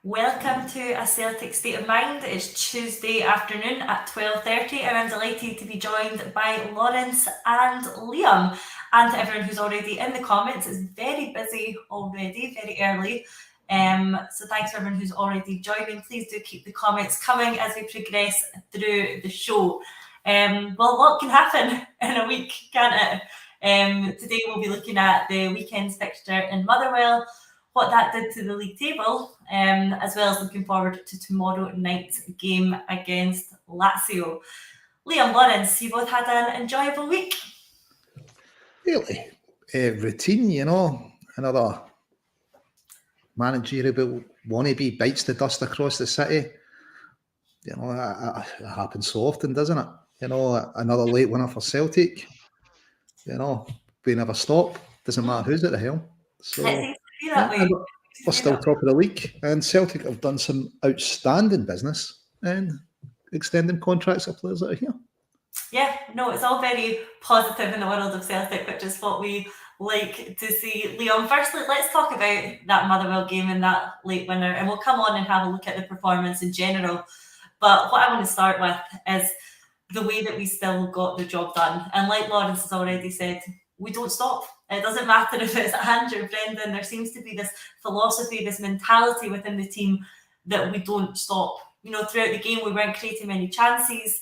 Welcome to A Celtic State of Mind. It's Tuesday afternoon at 12:30 and I'm delighted to be joined by Lawrence and Liam. And to everyone who's already in the comments, it's very busy already, very early. So thanks for everyone who's already joining. Please do keep the comments coming as we progress through the show. Well, what can happen in a week, can't it? Today we'll be looking at the weekend's fixture in Motherwell, what that did to the league table, as well as looking forward to tomorrow night's game against Lazio. Liam, Lawrence, you both had an enjoyable week? Really? Routine, another managerial wannabe bites the dust across the city. It happens so often, doesn't it? Another late winner for Celtic. We never stop. Doesn't matter who's at the helm. So we're still top of the league, and Celtic have done some outstanding business and extending contracts of players that are here. Yeah, no, it's all very positive in the world of Celtic, which is what we like to see. Liam, firstly, let's talk about that Motherwell game and that late winner, and we'll come on and have a look at the performance in general. But what I want to start with is the way that we still got the job done. And like Lawrence has already said, we don't stop. It doesn't matter if it's Andrew, Brendan, there seems to be this philosophy, this mentality within the team that we don't stop. Throughout the game, we weren't creating many chances.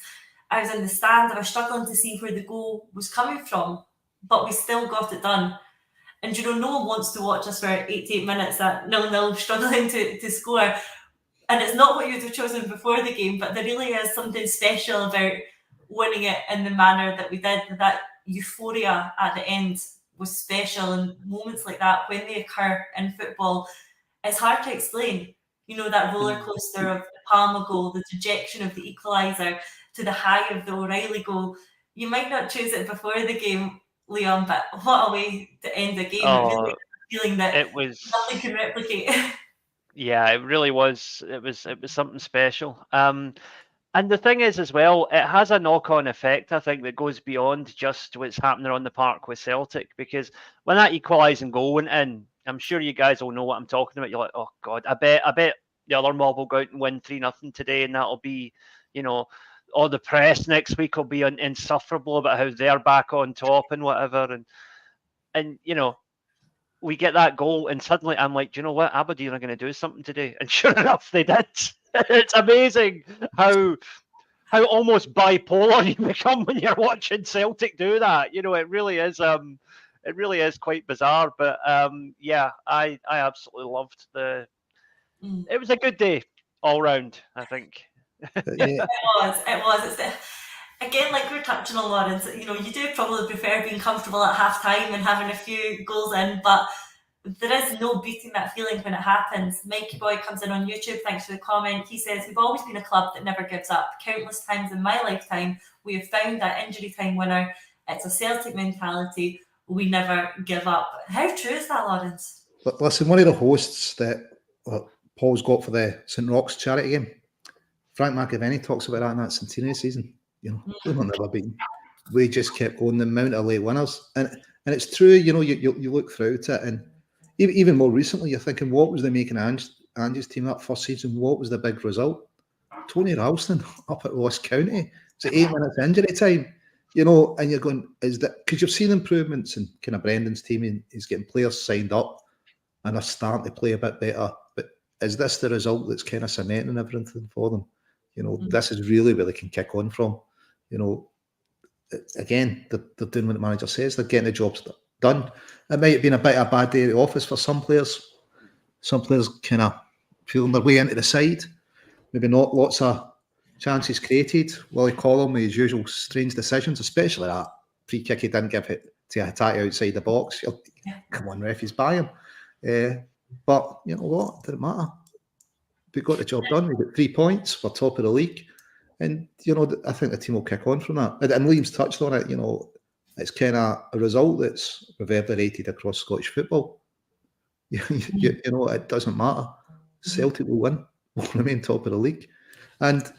I was in the stand, I was struggling to see where the goal was coming from, but we still got it done. And no one wants to watch us for 88 minutes at 0-0 struggling to score. And it's not what you'd have chosen before the game, but there really is something special about winning it in the manner that we did. That euphoria at the end was special, and moments like that, when they occur in football, it's hard to explain. That roller coaster of the Palmer goal, the dejection of the equaliser, to the high of the O'Reilly goal. You might not choose it before the game, Liam, but what a way to end the game. It really was a feeling that nothing can replicate. Yeah, it really was. It was something special. And the thing is, as well, it has a knock-on effect, I think, that goes beyond just what's happening on the park with Celtic. Because when that equalising goal went in, I'm sure you guys all know what I'm talking about. You're like, oh God, I bet the other mob will go out and win 3-0 today, and that'll be, all the press next week will be insufferable about how they're back on top and whatever. And we get that goal, and suddenly I'm like, do you know what? Aberdeen are going to do something today. And sure enough, they did. It's amazing how almost bipolar you become when you're watching Celtic do that. It really is quite bizarre. But yeah, I absolutely loved it was a good day all round, I think. It was. Again, like we're touching on, Lawrence, you do probably prefer being comfortable at half-time and having a few goals in, but there is no beating that feeling when it happens. Mikey Boy comes in on YouTube, thanks for the comment. He says, we've always been a club that never gives up. Countless times in my lifetime, we have found that injury time winner. It's a Celtic mentality. We never give up. How true is that, Lawrence? Listen, one of the hosts that Paul's got for the St. Roch's charity game, Frank McAvenny, talks about that in that centenary season. We've never been. We just kept going, the amount of late winners. And it's true, you look through it, and even more recently, you're thinking, what was they making Ange's team that first season? What was the big result? Tony Ralston up at Ross County. It's 8 minutes injury time, and you're going, is that because you've seen improvements in kind of Brendan's team, and he's getting players signed up and are starting to play a bit better. But is this the result that's kind of cementing everything for them? This is really where they can kick on from. Again, they're doing what the manager says. They're getting the jobs done. It might have been a bit of a bad day at the office for some players. Some players kind of feeling their way into the side. Maybe not lots of chances created. Willie Collum with his usual strange decisions, especially that free kick he didn't give it to Hatate outside the box. Come on, ref, he's by him. But you know what? It didn't matter. We got the job done. We got 3 points. We're top of the league. And, I think the team will kick on from that. And Liam's touched on it, it's kind of a result that's reverberated across Scottish football. It doesn't matter. Celtic will win. We'll remain top of the league. And,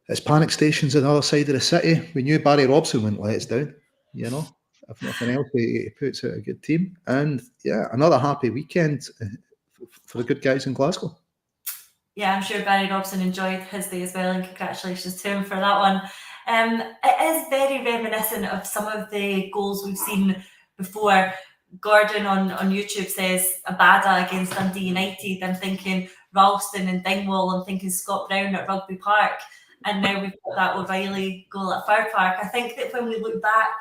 it's panic stations on the other side of the city. We knew Barry Robson wouldn't let us down, If nothing else, he puts out a good team. And, yeah, another happy weekend for the good guys in Glasgow. Yeah, I'm sure Barry Robson enjoyed his day as well, and congratulations to him for that one. It is very reminiscent of some of the goals we've seen before. Gordon on YouTube says Abada against Dundee United. I'm thinking Ralston and Dingwall. I'm thinking Scott Brown at Rugby Park. And now we've got that O'Reilly goal at Fir Park. I think that when we look back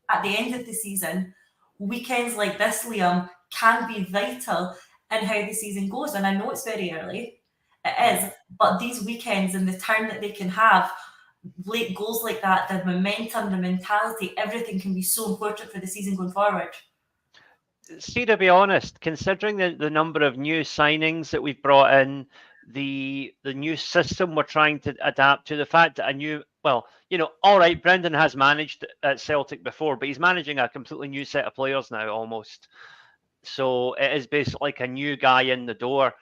at the end of the season, weekends like this, Liam, can be vital in how the season goes. And I know it's very early. It is. But these weekends and the turn that they can have, late goals like that, the momentum, the mentality, everything can be so important for the season going forward. See, to be honest, considering the number of new signings that we've brought in, the new system we're trying to adapt to, the fact that all right, Brendan has managed at Celtic before, but he's managing a completely new set of players now almost. So it is basically like a new guy in the door.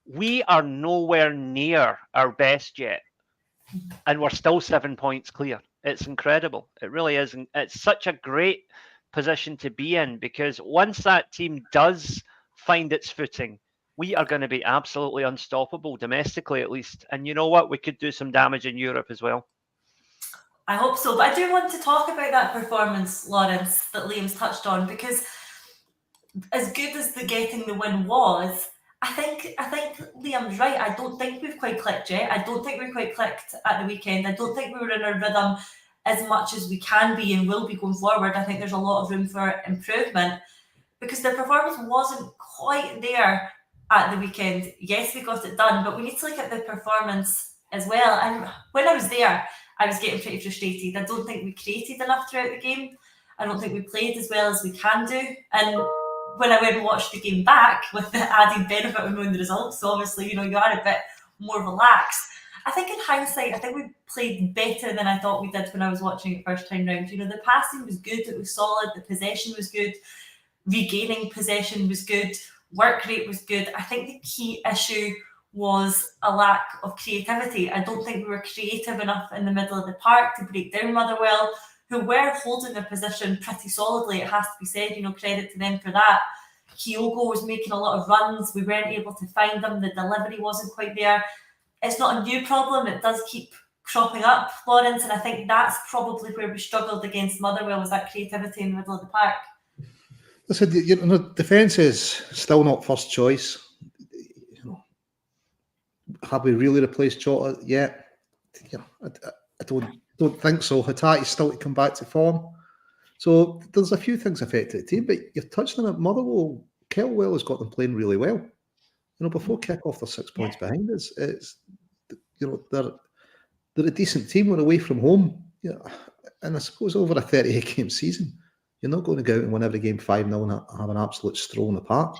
We are nowhere near our best yet, and we're still 7 points clear. It's incredible. It really is. It's such a great position to be in, because once that team does find its footing, we are going to be absolutely unstoppable domestically, at least. And you know what? We could do some damage in Europe as well. I hope so. But I do want to talk about that performance, Lawrence, that Liam's touched on, because as good as the getting the win was, I think Liam's right. I don't think we've quite clicked yet. I don't think we quite clicked at the weekend. I don't think we were in our rhythm as much as we can be and will be going forward. I think there's a lot of room for improvement, because the performance wasn't quite there at the weekend. Yes, we got it done, but we need to look at the performance as well. And when I was there, I was getting pretty frustrated. I don't think we created enough throughout the game. I don't think we played as well as we can do. And when I went and watched the game back, with the added benefit of knowing the results, so obviously, you are a bit more relaxed. I think in hindsight, I think we played better than I thought we did when I was watching it first time round. The passing was good, it was solid, the possession was good, regaining possession was good, work rate was good. I think the key issue was a lack of creativity. I don't think we were creative enough in the middle of the park to break down Motherwell, who were holding their position pretty solidly, it has to be said. Credit to them for that. Kyogo was making a lot of runs. We weren't able to find them. The delivery wasn't quite there. It's not a new problem. It does keep cropping up, Lawrence, and I think that's probably where we struggled against Motherwell, was that creativity in the middle of the park. Listen, defence is still not first choice. Have we really replaced Jota yet? I don't think so. Hatate's still to come back to form. So there's a few things affecting the team, but you've touched on it. Motherwell, Kettlewell has got them playing really well. Before kick-off, they're 6 points behind us. They're a decent team. We're away from home. And I suppose over a 38-game season, you're not going to go out and win every game 5-0 and have an absolute stroll in the park.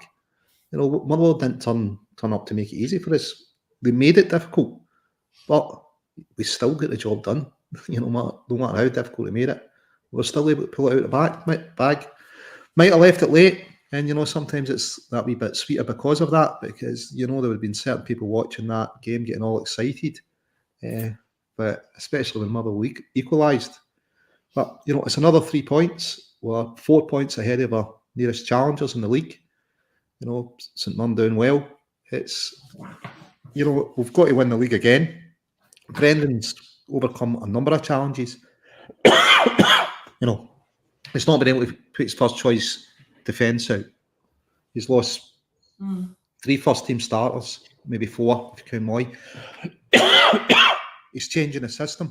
Motherwell didn't turn up to make it easy for us. They made it difficult, but we still get the job done. No matter how difficult we made it, we're still able to pull it out of the bag. Might have left it late, and sometimes it's that wee bit sweeter because of that, because there would have been certain people watching that game getting all excited, but especially when Motherwell equalised. But it's another 3 points. We're 4 points ahead of our nearest challengers in the league. St Mirren doing well. It's we've got to win the league again. Brendan's overcome a number of challenges. He's not been able to put his first choice defence out. He's lost 3 first team starters, maybe 4 if you count Moy. He's changing the system,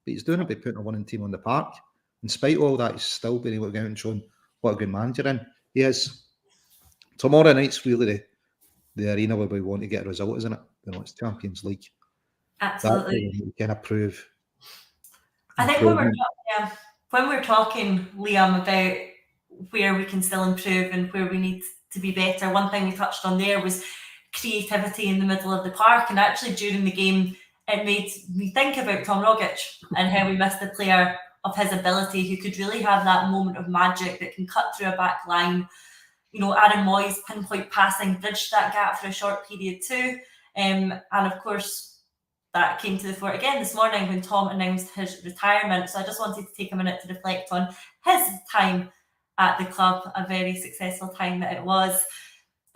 but he's doing it by putting a winning team on the park. In spite of all that, he's still been able to go out and show what a good manager in he is. Tomorrow night's really the arena where we want to get a result, isn't it? It's Champions League. Absolutely. You kind of prove. I think when we're talking, Liam, about where we can still improve and where we need to be better, one thing we touched on there was creativity in the middle of the park. And actually during the game, it made me think about Tom Rogic and how we missed a player of his ability who could really have that moment of magic that can cut through a back line. Aaron Moy's pinpoint passing bridged that gap for a short period too. And of course, that came to the fore again this morning when Tom announced his retirement. So I just wanted to take a minute to reflect on his time at the club, a very successful time that it was.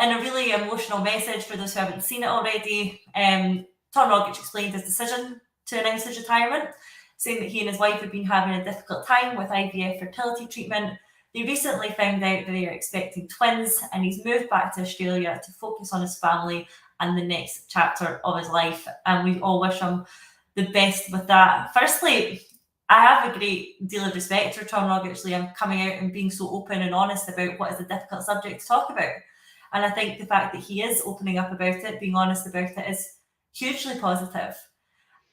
in a really emotional message for those who haven't seen it already, Tom Rogic explained his decision to announce his retirement, saying that he and his wife had been having a difficult time with IVF fertility treatment. They recently found out that they are expecting twins, and he's moved back to Australia to focus on his family and the next chapter of his life. And we all wish him the best with that. Firstly, I have a great deal of respect for Tom Rogic, Liam, coming out and being so open and honest about what is a difficult subject to talk about. And I think the fact that he is opening up about it, being honest about it, is hugely positive.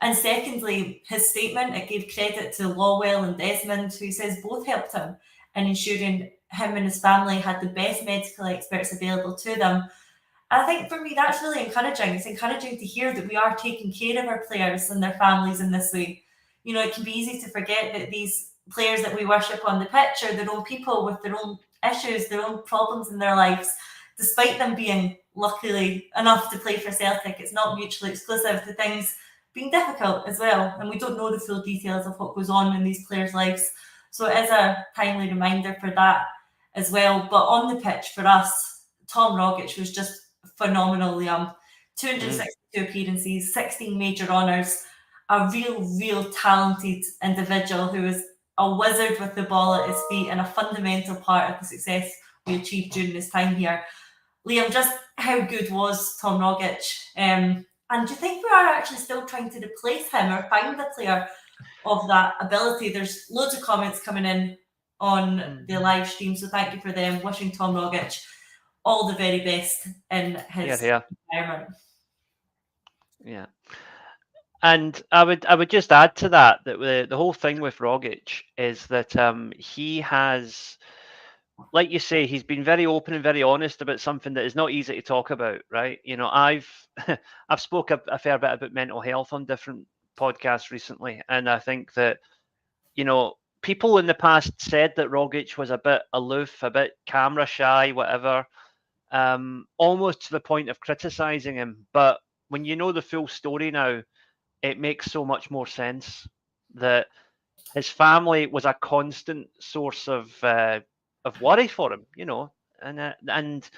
And secondly, his statement, it gave credit to Lawwell and Desmond, who he says both helped him in ensuring him and his family had the best medical experts available to them. And I think for me, that's really encouraging. It's encouraging to hear that we are taking care of our players and their families in this way. You know, it can be easy to forget that these players that we worship on the pitch are their own people with their own issues, their own problems in their lives. Despite them being luckily enough to play for Celtic, it's not mutually exclusive to things being difficult as well. And we don't know the full details of what goes on in these players' lives. So it is a timely reminder for that as well. But on the pitch for us, Tom Rogic was just phenomenal, Liam. 262 appearances, 16 major honours, a real talented individual who is a wizard with the ball at his feet and a fundamental part of the success we achieved during his time here. Liam, just how good was Tom Rogic? And do you think we are actually still trying to replace him or find a player of that ability? There's loads of comments coming in on the live stream, so thank you for them. Wishing Tom Rogic all the very best in his retirement. Yeah. And I would just add to that the whole thing with Rogic is that he has, like you say, he's been very open and very honest about something that is not easy to talk about, right? You know, I've spoke a fair bit about mental health on different podcasts recently, and I think that, you know, people in the past said that Rogic was a bit aloof, a bit camera shy, whatever, almost to the point of criticizing him. But when you know the full story now, it makes so much more sense that his family was a constant source of worry for him, you know, and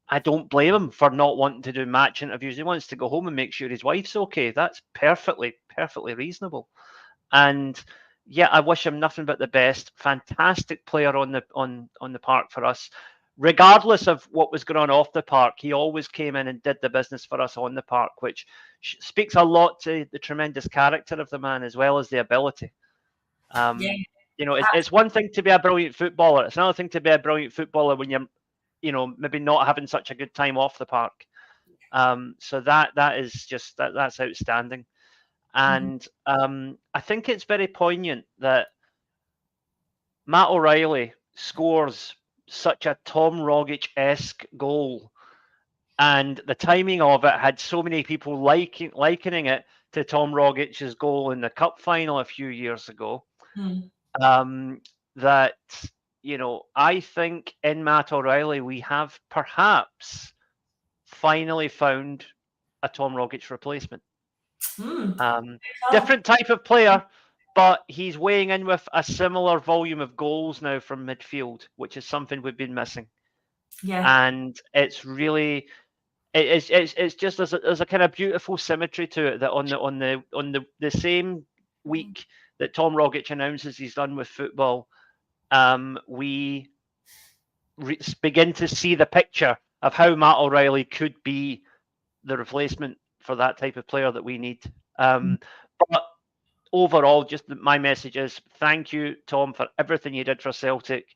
I don't blame him for not wanting to do match interviews. He wants to go home and make sure his wife's okay. That's perfectly reasonable. And yeah, I wish him nothing but the best. Fantastic player on the park for us. Regardless of what was going on off the park, he always came in and did the business for us on the park, which speaks a lot to the tremendous character of the man as well as the ability. You know, it's one thing to be a brilliant footballer. It's another thing to be a brilliant footballer when you're, you know, maybe not having such a good time off the park. So that is just that's outstanding. And I think it's very poignant that Matt O'Reilly scores such a Tom Rogic-esque goal, and the timing of it had so many people likening it to Tom Rogic's goal in the cup final a few years ago. That, you know, I think in Matt O'Reilly we have perhaps finally found a Tom Rogic replacement. Different type of player, but he's weighing in with a similar volume of goals now from midfield, which is something we've been missing. Yeah, and it's really, it's just there's a kind of beautiful symmetry to it that on the same week that Tom Rogic announces he's done with football, we begin to see the picture of how Matt O'Reilly could be the replacement for that type of player that we need. But overall, just my message is thank you, Tom, for everything you did for Celtic.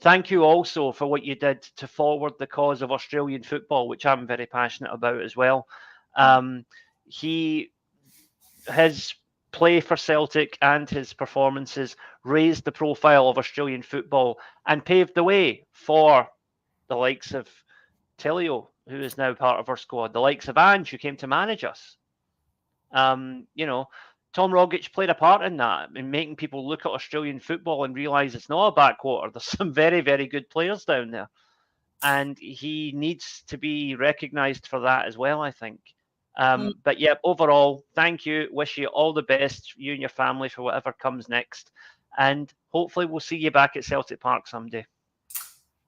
Thank you also for what you did to forward the cause of Australian football, which I'm very passionate about as well. His play for Celtic and his performances raised the profile of Australian football and paved the way for the likes of Telio, who is now part of our squad, the likes of Ange, who came to manage us. You know, Tom Rogic played a part in that, in making people look at Australian football and realise it's not a backwater. There's some very, very good players down there. And he needs to be recognised for that as well, I think. But yeah, overall, thank you. Wish you all the best, you and your family, for whatever comes next. And hopefully we'll see you back at Celtic Park someday.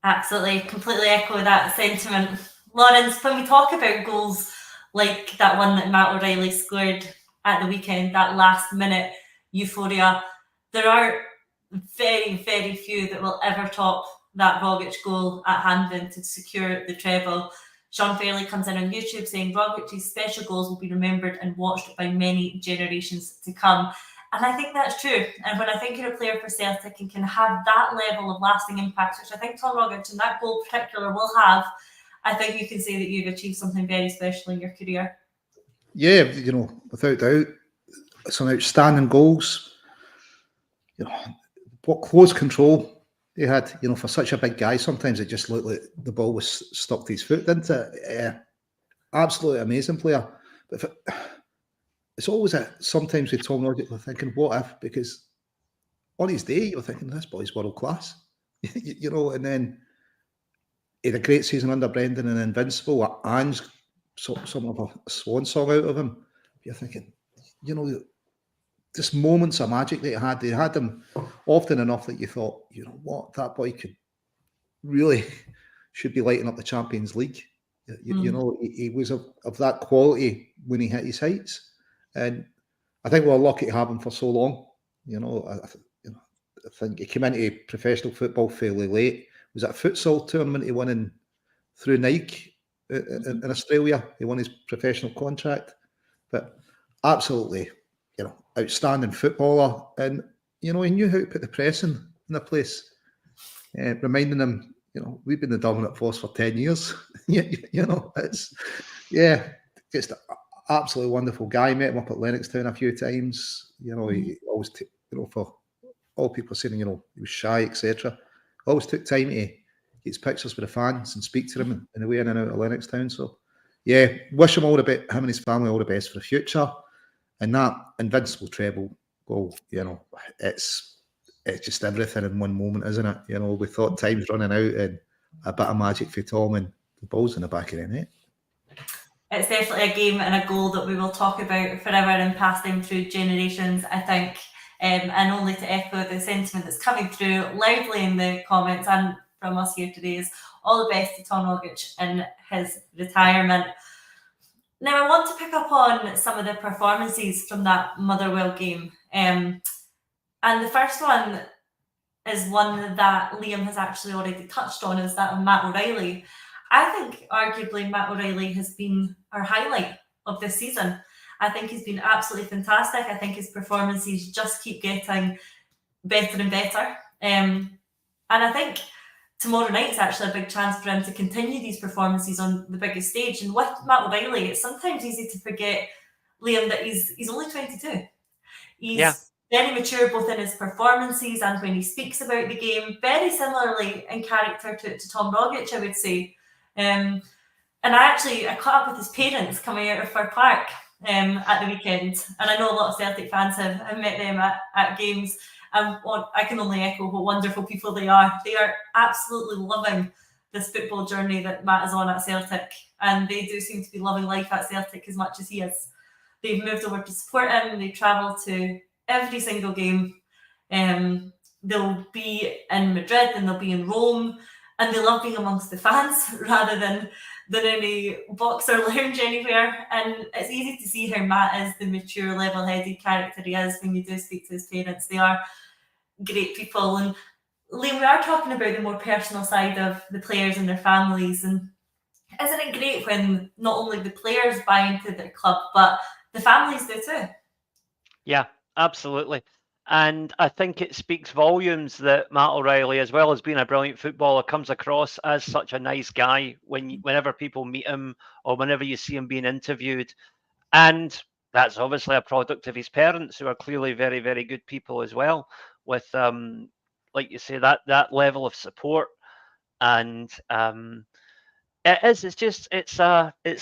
Absolutely. Completely echo that sentiment. Lawrence, when we talk about goals like that one that Matt O'Reilly scored at the weekend, that last minute euphoria, there are very, very few that will ever top that Rogic goal at Hanvin to secure the treble. Sean Fairley comes in on YouTube saying Rogic's special goals will be remembered and watched by many generations to come. And I think that's true. And when I think you're a player for Celtic and can have that level of lasting impact, which I think Tom Rogic and that goal in particular will have, I think you can say that you've achieved something very special in your career. Yeah, you know, without doubt, some outstanding goals. You know, what close control he had. You know, for such a big guy, sometimes it just looked like the ball was stuck to his foot, didn't it? Absolutely amazing player. But it's always sometimes with Tom Rogic, we're thinking, what if? Because on his day, you're thinking, this boy's world class. You know, and then he had a great season under Brendan and Invincible, and some of a swan song out of him. You're thinking, you know, just moments of magic that he had them often enough that you thought, you know what, that boy could really should be lighting up the Champions League. You know, he was of that quality when he hit his heights, and I think we're lucky to have him for so long. You know, I think he came into professional football fairly late. Was that a futsal tournament he won through Nike in Australia? He won his professional contract, but absolutely, you know, outstanding footballer, and you know, he knew how to put the press in the place, reminding them, you know, we've been the dominant force for 10 years. You know, it's just an absolutely wonderful guy. Met him up at Lennoxtown a few times. You know, he always, you know, for all people saying, you know, he was shy, etc. Always took time to get his pictures with the fans and speak to them in the way in and out of Lennoxtown. So, yeah, wish him him and his family all the best for the future. And that invincible treble goal, you know, it's just everything in one moment, isn't it? You know, we thought time's running out and a bit of magic for Tom and the ball's in the back of the net. It's definitely a game and a goal that we will talk about forever and pass them through generations, I think. And only to echo the sentiment that's coming through loudly in the comments and from us here today is all the best to Tom Rogic in his retirement. Now, I want to pick up on some of the performances from that Motherwell game. And the first one is one that Liam has actually already touched on, is that of Matt O'Reilly. I think arguably Matt O'Reilly has been our highlight of this season. I think he's been absolutely fantastic. I think his performances just keep getting better and better. And I think tomorrow night's actually a big chance for him to continue these performances on the biggest stage. And with Matt O'Reilly, it's sometimes easy to forget, Liam, that he's only 22. He's very mature both in his performances and when he speaks about the game. Very similarly in character to Tom Rogic, I would say. And I caught up with his parents coming out of Fir Park at the weekend. And I know a lot of Celtic fans have met them at games. I can only echo what wonderful people they are. They are absolutely loving this football journey that Matt is on at Celtic, and they do seem to be loving life at Celtic as much as he is. They've moved over to support him. They travel to every single game. They'll be in Madrid and they'll be in Rome, and they love being amongst the fans rather than any box or lounge anywhere. And it's easy to see how Matt is the mature, level-headed character he is when you do speak to his parents. They are great people. And Liam, we are talking about the more personal side of the players and their families. And isn't it great when not only the players buy into their club, but the families do too? Yeah, absolutely. And I think it speaks volumes that Matt O'Reilly, as well as being a brilliant footballer, comes across as such a nice guy whenever people meet him or whenever you see him being interviewed. And that's obviously a product of his parents, who are clearly very, very good people as well, with, like you say, that level of support. And it's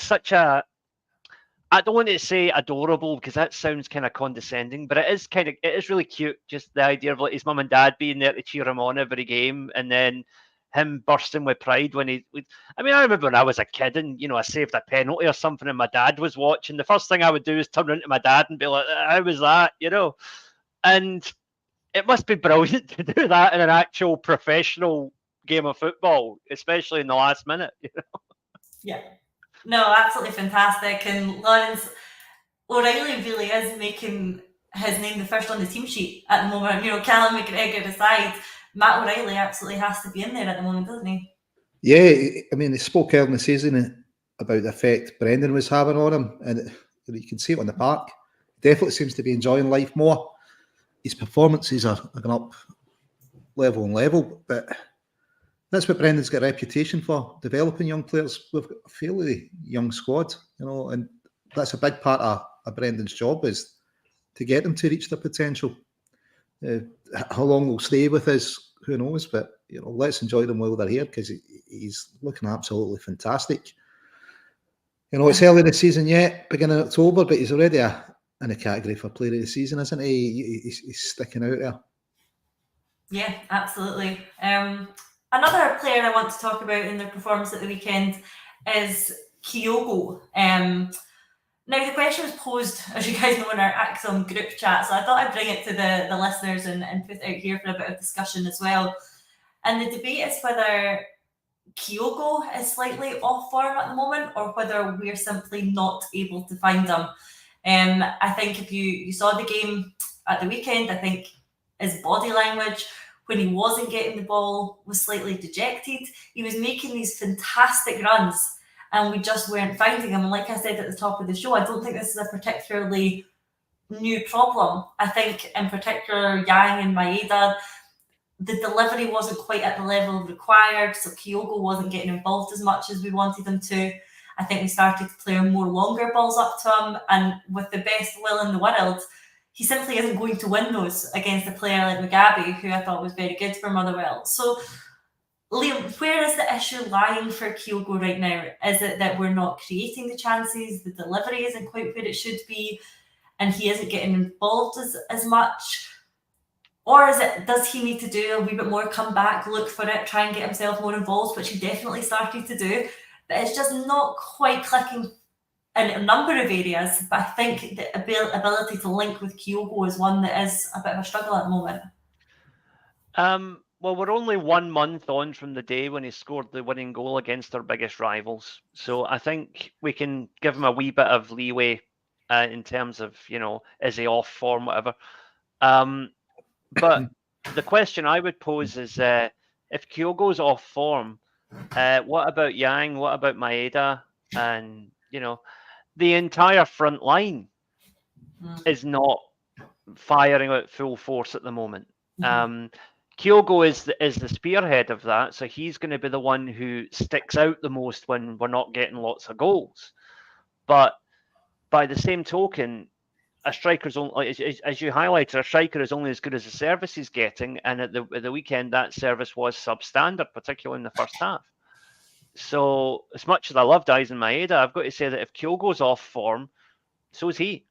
such a, I don't want to say adorable because that sounds kind of condescending, but it is really cute. Just the idea of like his mum and dad being there to cheer him on every game, and then him bursting with pride when I remember when I was a kid and, you know, I saved a penalty or something and my dad was watching. The first thing I would do is turn around to my dad and be like, how was that? You know? And it must be brilliant to do that in an actual professional game of football, especially in the last minute. You know? Yeah. No, absolutely fantastic. And Lawrence O'Reilly really is making his name the first on the team sheet at the moment. Callum McGregor aside, Matt O'Reilly absolutely has to be in there at the moment, doesn't he? Yeah, I mean, he spoke early in the season about the effect Brendan was having on him, and you can see it on the park. He definitely seems to be enjoying life more. His performances are going up level on level, but that's what Brendan's got a reputation for, developing young players. We've got a fairly young squad, and that's a big part of Brendan's job, is to get them to reach their potential. How long they'll stay with us, who knows, but let's enjoy them while they're here, because he's looking absolutely fantastic. It's early in the season yet, beginning of October, but he's already in the category for player of the season, isn't he? He's sticking out there. Yeah, absolutely. Another player I want to talk about in their performance at the weekend is Kyogo. Now, the question was posed, as you guys know, in our Acsom group chat, so I thought I'd bring it to the listeners and put it out here for a bit of discussion as well. And the debate is whether Kyogo is slightly off form at the moment, or whether we're simply not able to find him. I think if you saw the game at the weekend, I think his body language when he wasn't getting the ball was slightly dejected. He was making these fantastic runs, and we just weren't finding him. And like I said at the top of the show, I don't think this is a particularly new problem. I think in particular, Yang and Maeda, the delivery wasn't quite at the level required, so Kyogo wasn't getting involved as much as we wanted him to. I think we started to play more longer balls up to him, and with the best will in the world, he simply isn't going to win those against a player like Mugabe, who I thought was very good for Motherwell. So, Liam, where is the issue lying for Kyogo right now? Is it that we're not creating the chances, the delivery isn't quite where it should be, and he isn't getting involved as much? Or does he need to do a wee bit more, come back, look for it, try and get himself more involved, which he definitely started to do, but it's just not quite clicking in a number of areas. But I think the ability to link with Kyogo is one that is a bit of a struggle at the moment. Well, we're only 1 month on from the day when he scored the winning goal against our biggest rivals. So I think we can give him a wee bit of leeway in terms of, is he off form, whatever. But the question I would pose is, if Kyogo's off form, what about Yang? What about Maeda? And, the entire front line is not firing out full force at the moment. Kyogo is the spearhead of that, so he's going to be the one who sticks out the most when we're not getting lots of goals. But by the same token, a striker's only, as you highlighted, a striker is only as good as the service he's getting, and at the weekend that service was substandard, particularly in the first half. So as much as I loved Aizen Maeda, I've got to say that if Kyogo's off form, so is he,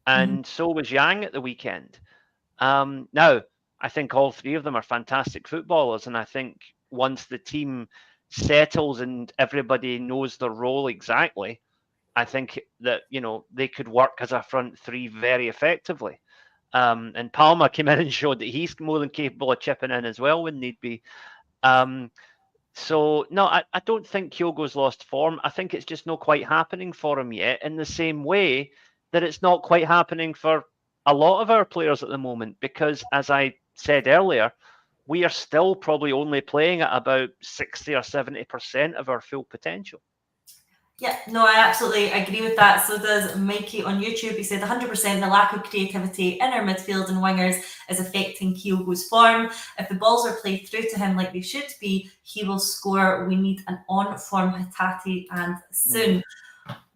and so was Yang at the weekend. Now, I think all three of them are fantastic footballers, and I think once the team settles and everybody knows their role exactly, I think that, they could work as a front three very effectively. And Palmer came in and showed that he's more than capable of chipping in as well when need be. So, no, I don't think Kyogo's lost form. I think it's just not quite happening for him yet, in the same way that it's not quite happening for a lot of our players at the moment, because, as I said earlier, we are still probably only playing at about 60 or 70% of our full potential. Yeah, no, I absolutely agree with that. So does Mikey on YouTube. He said 100% the lack of creativity in our midfield and wingers is affecting Kyogo's form. If the balls are played through to him like they should be, he will score. We need an on-form Hatate and soon.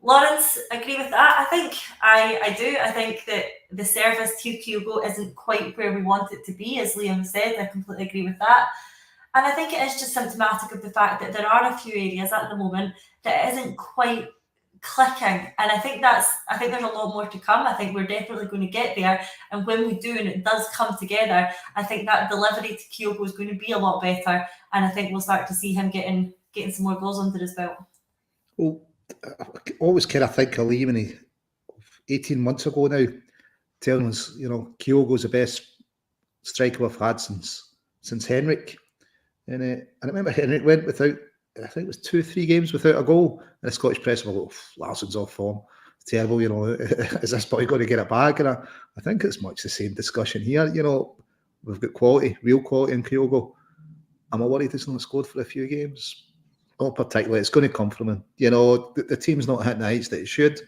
Lawrence, agree with that? I think I do. I think that the service to Kyogo isn't quite where we want it to be, as Liam said. I completely agree with that. And I think it is just symptomatic of the fact that there are a few areas at the moment that isn't quite clicking. And I think there's a lot more to come. I think we're definitely going to get there. And when we do, and it does come together, I think that delivery to Kyogo is going to be a lot better. And I think we'll start to see him getting some more goals under his belt. Well, I always kind of think of Lee when he 18 months ago now, telling us, Kyogo's the best striker we've had since Henrik. And I remember Henrik went without I think it was 2-3 games without a goal, and the Scottish press were like, Larsson's off form. It's terrible, is this boy going to get it back? And I think it's much the same discussion here. We've got quality, real quality in Kyogo. Am I worried he's not scored for a few games? Not particularly. It's going to come from him. The team's not hitting the heights that it should.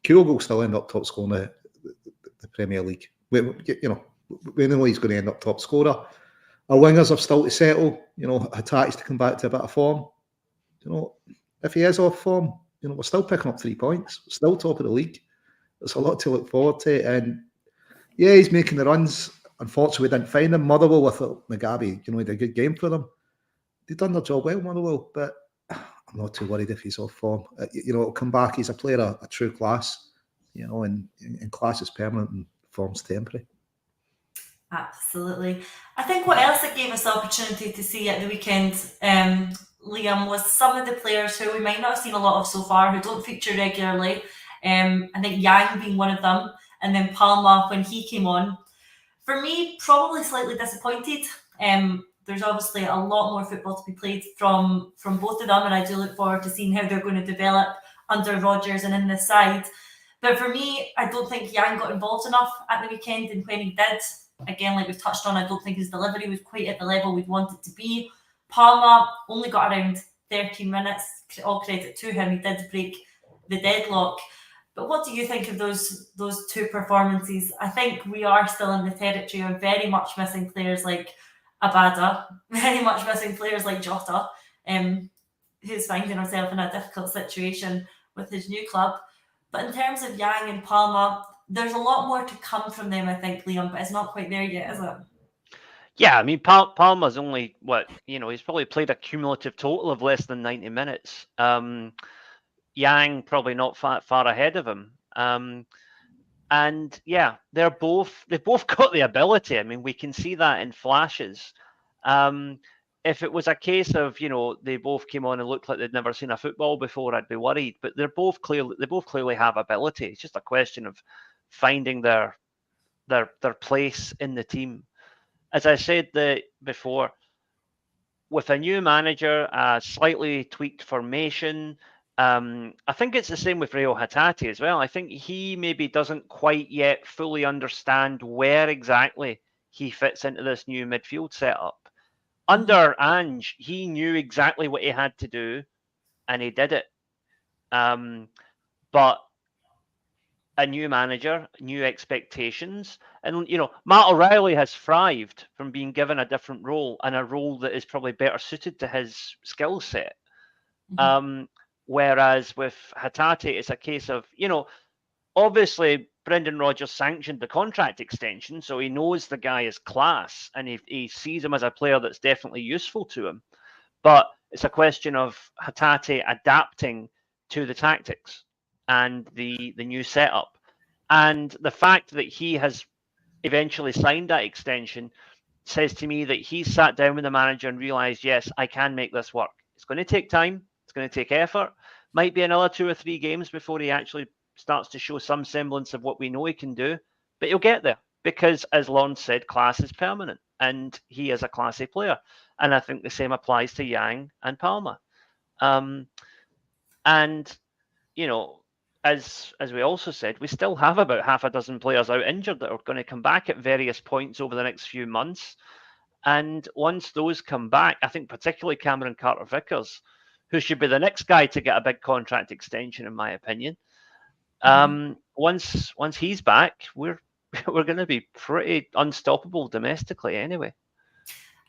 Kyogo will still end up top scorer in the Premier League. We know he's going to end up top scorer. Our wingers have still to settle. Hatate's to come back to a bit of form. If he is off form, we're still picking up 3 points. We're still top of the league. There's a lot to look forward to. And yeah, he's making the runs. Unfortunately, we didn't find him. Motherwell with Mugabe, he had a good game for them. They've done their job well, Motherwell, but I'm not too worried if he's off form. He'll come back. He's a player of a true class, and class is permanent and form's temporary. Absolutely. I think what else it gave us the opportunity to see at the weekend, Liam, was some of the players who we might not have seen a lot of so far, who don't feature regularly. I think Yang being one of them, and then Palma when he came on. For me, probably slightly disappointed. There's obviously a lot more football to be played from both of them, and I do look forward to seeing how they're going to develop under Rodgers and in this side. But for me, I don't think Yang got involved enough at the weekend, and when he did, again, like we've touched on, I don't think his delivery was quite at the level we'd want it to be. Palma only got around 13 minutes. All credit to him. He did break the deadlock. But what do you think of those two performances? I think we are still in the territory of very much missing players like Abada, very much missing players like Jota, who's finding himself in a difficult situation with his new club. But in terms of Yang and Palma, there's a lot more to come from them, I think, Liam, but it's not quite there yet, is it? Yeah, I mean, Palma's only, he's probably played a cumulative total of less than 90 minutes. Yang probably not far ahead of him. And yeah, they've both got the ability. I mean, we can see that in flashes. If it was a case of, they both came on and looked like they'd never seen a football before, I'd be worried. But they both clearly have ability. It's just a question of finding their place in the team. As I said before, with a new manager, a slightly tweaked formation, I think it's the same with Reo Hatate as well. I think he maybe doesn't quite yet fully understand where exactly he fits into this new midfield setup. Under Ange, he knew exactly what he had to do, and he did it. But a new manager, new expectations, and Matt O'Reilly has thrived from being given a different role, and a role that is probably better suited to his skill set. Whereas with Hatate, it's a case of, obviously Brendan Rodgers sanctioned the contract extension, so he knows the guy is class, and he sees him as a player that's definitely useful to him. But it's a question of Hatate adapting to the tactics and the new setup. And the fact that he has eventually signed that extension says to me that he sat down with the manager and realised, yes, I can make this work. It's going to take time. It's going to take effort. Might be another 2 or 3 games before he actually starts to show some semblance of what we know he can do. But he'll get there because, as Lawrence said, class is permanent, and he is a classy player. And I think the same applies to Yang and Palma. As we also said, we still have about half a dozen players out injured that are going to come back at various points over the next few months. And once those come back, I think particularly Cameron Carter-Vickers, who should be the next guy to get a big contract extension, in my opinion. Once he's back, we're going to be pretty unstoppable domestically anyway.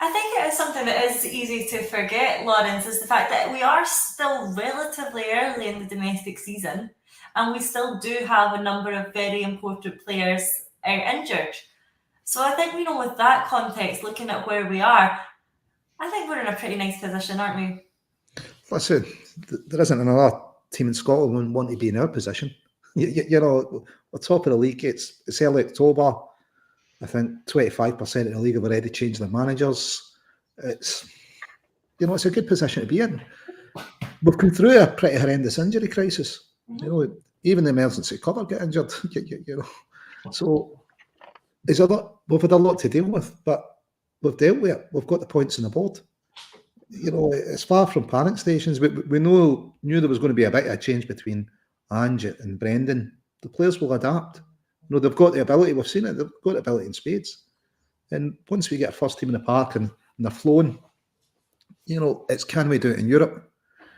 I think it is something that is easy to forget, Lawrence, is the fact that we are still relatively early in the domestic season, and we still do have a number of very important players out injured. So I think, with that context, looking at where we are, I think we're in a pretty nice position, aren't we? Listen, there isn't another team in Scotland who want to be in our position. We're top of the league. It's early October. I think 25% of the league have already changed their managers. It's a good position to be in. We've come through a pretty horrendous injury crisis. Even the emergency cover get injured. So we've had a lot to deal with, but we've dealt with it. We've got the points on the board. it's far from panic stations. We knew there was going to be a bit of a change between Ange and Brendan. The players will adapt. They've got the ability. We've seen it. They've got the ability in spades. And once we get a first team in the park and they're flowing, it's can we do it in Europe?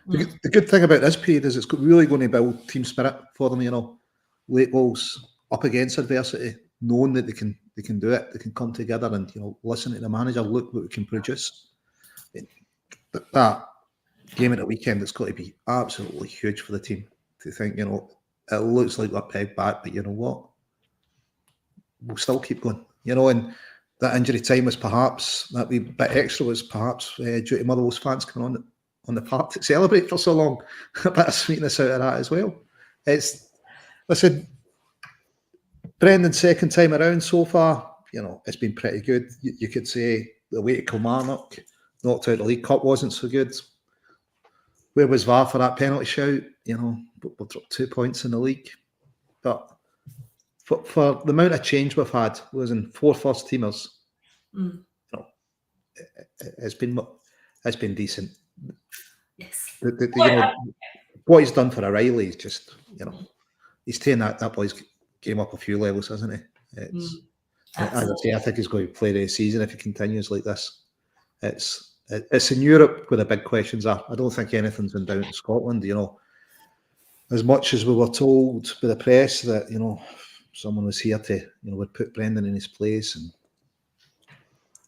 The good thing about this period is it's really going to build team spirit for them. Late goals up against adversity, knowing that they can do it, they can come together and listen to the manager. Look what we can produce. That game at the weekend, it's got to be absolutely huge for the team to think. It looks like we're pegged back, but you know what? We'll still keep going. And that injury time was perhaps that wee bit extra was perhaps due to Motherwell's fans coming on the park to celebrate for so long. A bit of sweetness out of that as well. Listen, Brendan's second time around so far, it's been pretty good. You could say the way to Kilmarnock knocked out the League Cup wasn't so good. Where was VAR for that penalty shout? We've dropped 2 points in the league. But for the amount of change we've had, losing 4 first teamers, it's been decent. Yes. What he's done for O'Reilly is just, he's taken that boy's game up a few levels, hasn't he? As I say, I think he's going to play the season if he continues like this. It's in Europe where the big questions are. I don't think anything's been down in Scotland. As much as we were told by the press that someone was here to would put Brendan in his place, and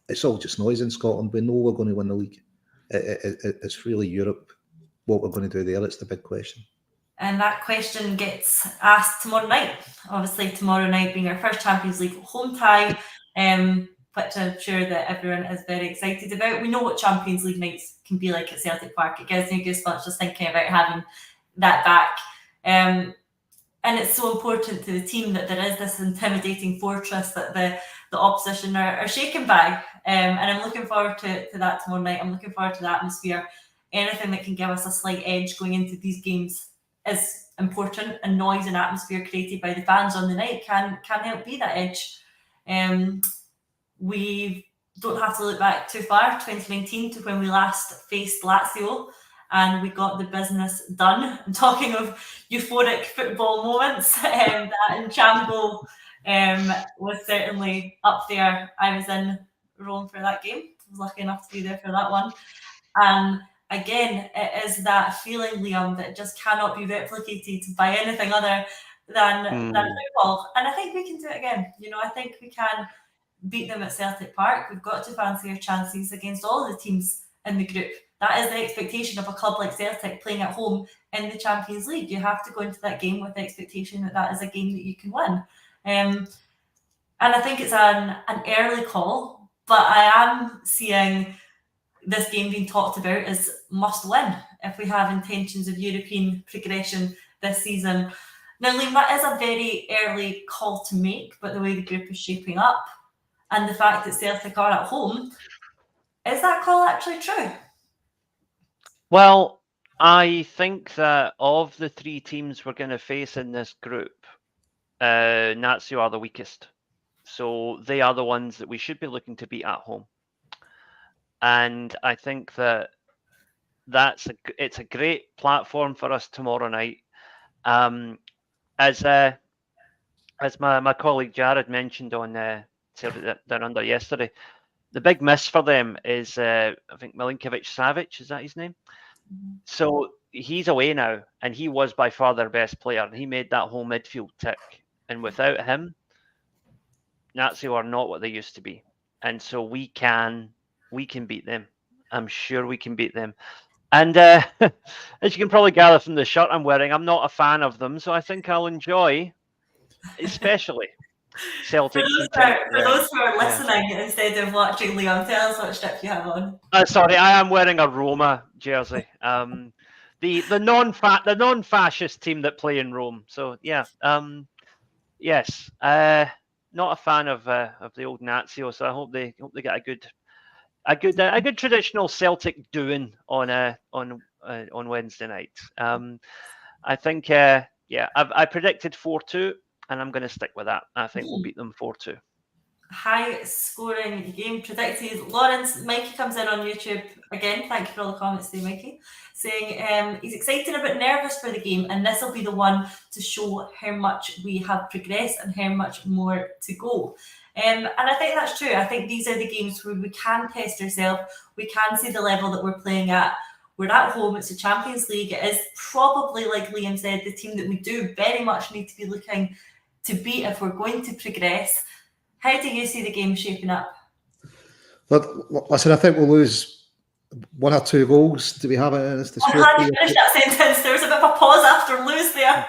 it's all just noise in Scotland. We know we're going to win the league. It's really Europe. What we're going to do there, it's the big question. And that question gets asked tomorrow night. Obviously, tomorrow night being our first Champions League home tie, which I'm sure that everyone is very excited about. We know what Champions League nights can be like at Celtic Park. It gives me goosebumps just thinking about having that back. And it's so important to the team that there is this intimidating fortress that the opposition are shaken by. And I'm looking forward to that tomorrow night. I'm looking forward to the atmosphere. Anything that can give us a slight edge going into these games is important, and noise and atmosphere created by the fans on the night can help be that edge. We don't have to look back too far, 2019, to when we last faced Lazio and we got the business done. I'm talking of euphoric football moments. That Encham goal was certainly up there. I was in Rome for that game. I was lucky enough to be there for that one. And again, it is that feeling, Liam, that just cannot be replicated by anything other than football. And I think we can do it again. I think we can beat them at Celtic Park. We've got to fancy our chances against all the teams in the group. That is the expectation of a club like Celtic playing at home in the Champions League. You have to go into that game with the expectation that is a game that you can win. And I think it's an early call, but I am seeing this game being talked about as must win if we have intentions of European progression this season. Now, Liam, that is a very early call to make, but the way the group is shaping up and the fact that Celtic are at home, is that call actually true? Well, I think that of the 3 teams we're going to face in this group, Lazio are the weakest. So they are the ones that we should be looking to beat at home. And I think that it's a great platform for us tomorrow night. As my colleague Jared mentioned on Down Under yesterday, the big miss for them is I think Milinkovic-Savic, is that his name? Mm-hmm. So he's away now, and he was by far their best player, and he made that whole midfield tick. And without him, Lazio are not what they used to be, and so we can beat them. I'm sure we can beat them. And as you can probably gather from the shirt I'm wearing, I'm not a fan of them, so I think I'll enjoy, especially Celtic. For those who are listening instead of watching, Liam, tell us what strip you have on. Sorry, I am wearing a Roma jersey. The non-fascist team that play in Rome. So yeah, yes, not a fan of the old Lazio. So I hope they get a good traditional Celtic doing on Wednesday night. I think I predicted 4-2, and I'm going to stick with that. I think we'll beat them 4-2. high-scoring game predicted. Lawrence, Mikey comes in on YouTube again. Thank you for all the comments there, Mikey. Saying he's excited but nervous for the game, and this will be the one to show how much we have progressed and how much more to go. And I think that's true. I think these are the games where we can test ourselves. We can see the level that we're playing at. We're at home. It's the Champions League. It is probably, like Liam said, the team that we do very much need to be looking to beat if we're going to progress. How do you see the game shaping up? Listen, I think we'll lose 1 or 2 goals. Do we have it in us to score? I'm glad you finished that sentence. There was a bit of a pause after lose there.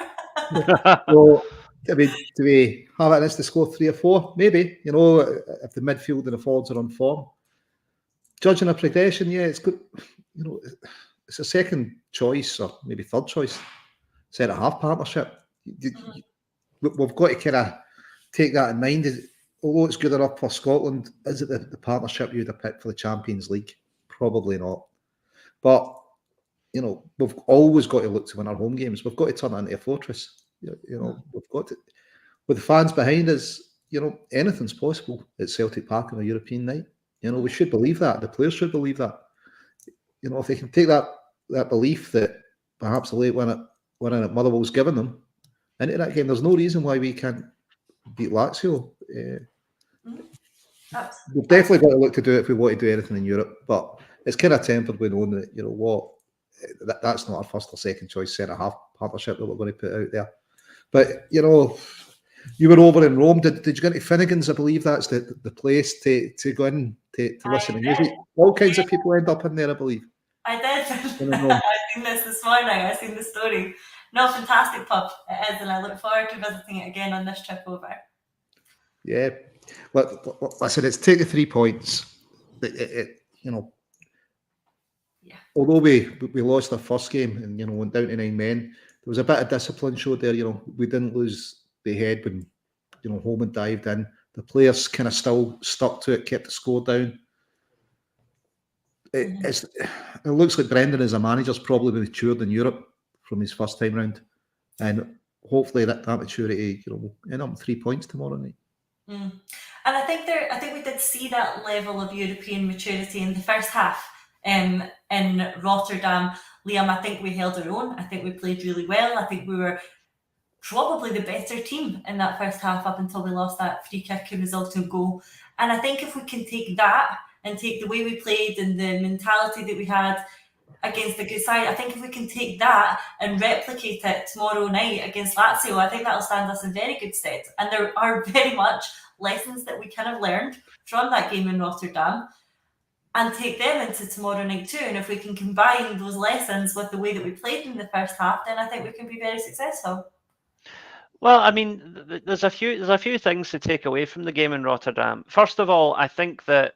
Well, I mean, do we have it in us to score 3 or 4? Maybe. You know, if the midfield and the forwards are on form. Judging a progression, yeah, it's good. You know, it's a second choice or maybe third choice centre-half partnership. We've got to kind of take that in mind. Although it's good enough for Scotland, is it the partnership you'd have picked for the Champions League? Probably not. But, you know, we've always got to look to win our home games. We've got to turn it into a fortress. You know, we've got to, with the fans behind us, you know, anything's possible at Celtic Park on a European night. You know, we should believe that. The players should believe that. You know, if they can take that belief that perhaps the late winner at Motherwell's given them into that game, there's no reason why we can't beat Lazio. We've definitely got to look to do it if we want to do anything in Europe, but it's kind of tempered with knowing that, you know what, that's not our first or second choice centre-half partnership that we're going to put out there. But, you know, you were over in Rome. Did you go into Finnegan's? I believe that's the place to go in to listen to music. All kinds of people end up in there, I believe. I did. I've seen this morning. I've seen the story. No, fantastic pub it is, and I look forward to visiting it again on this trip over. Yeah. Well, listen, it's take the 3 points. You know, yeah. Although we lost our first game and, you know, went down to 9 men, there was a bit of discipline showed there. You know, we didn't lose the head when, you know, Holman dived in. The players kind of still stuck to it, kept the score down. It looks like Brendan as a manager's probably matured in Europe from his first time round, and hopefully that maturity, you know, will end up with 3 points tomorrow night. And I think we did see that level of European maturity in the first half in Rotterdam. Liam, I think we held our own. I think we played really well. I think we were probably the better team in that first half up until we lost that free kick and resulting goal. And I think if we can take that and take the way we played and the mentality that we had against the good side, I think if we can take that and replicate it tomorrow night against Lazio, I think that'll stand us in very good stead. And there are very much lessons that we kind of learned from that game in Rotterdam and take them into tomorrow night too. And if we can combine those lessons with the way that we played in the first half, then I think we can be very successful. Well, I mean, there's a few things to take away from the game in Rotterdam. First of all, I think that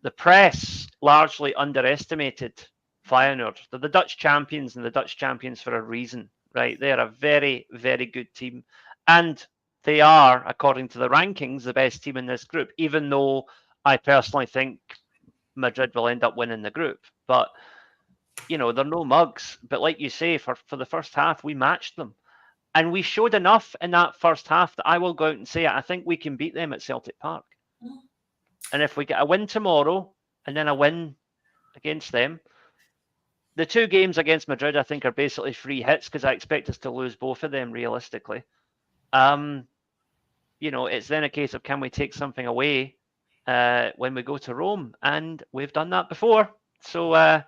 the press largely underestimated Feyenoord. They're the Dutch champions, and the Dutch champions for a reason, right? They're a very, very good team. And they are, according to the rankings, the best team in this group, even though I personally think Madrid will end up winning the group. But, you know, they're no mugs. But like you say, for the first half, we matched them. And we showed enough in that first half that I will go out and say, I think we can beat them at Celtic Park. And if we get a win tomorrow and then a win against them, the 2 games against Madrid, I think, are basically free hits because I expect us to lose both of them realistically. You know, it's then a case of can we take something away when we go to Rome, and we've done that before. So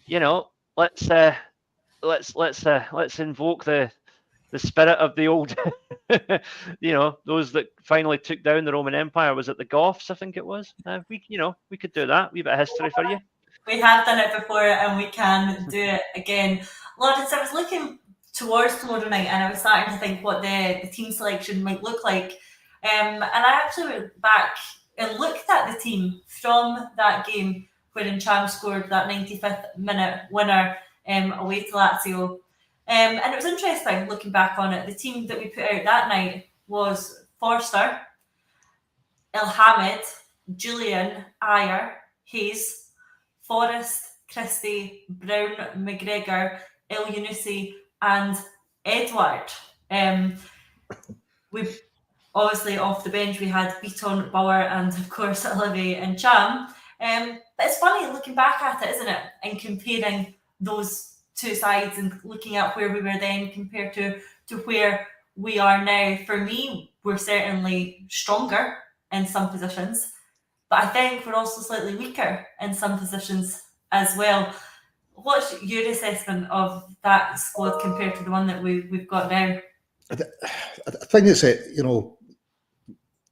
you know, let's invoke the spirit of the old, you know, those that finally took down the Roman Empire. Was it the Goths? I think it was. We could do that. We bit of history for you. We have done it before, and we can do it again. Lawrence, I was looking towards tomorrow night, and I was starting to think what the team selection might look like. And I actually went back and looked at the team from that game wherein Cham scored that 95th minute winner away to Lazio. And it was interesting looking back on it. The team that we put out that night was Forster, Ilhamid, Julian, Ayer, Hayes, Forrest, Christie, Brown, McGregor, El Yunusi, and Edward. We Obviously, off the bench, we had Beaton, Bauer, and of course, Olivier and Cham. But it's funny looking back at it, isn't it? And comparing those two sides and looking at where we were then compared to where we are now. For me, we're certainly stronger in some positions, but I think we're also slightly weaker in some positions as well. What's your assessment of that squad compared to the one that we've got now? I think it's it.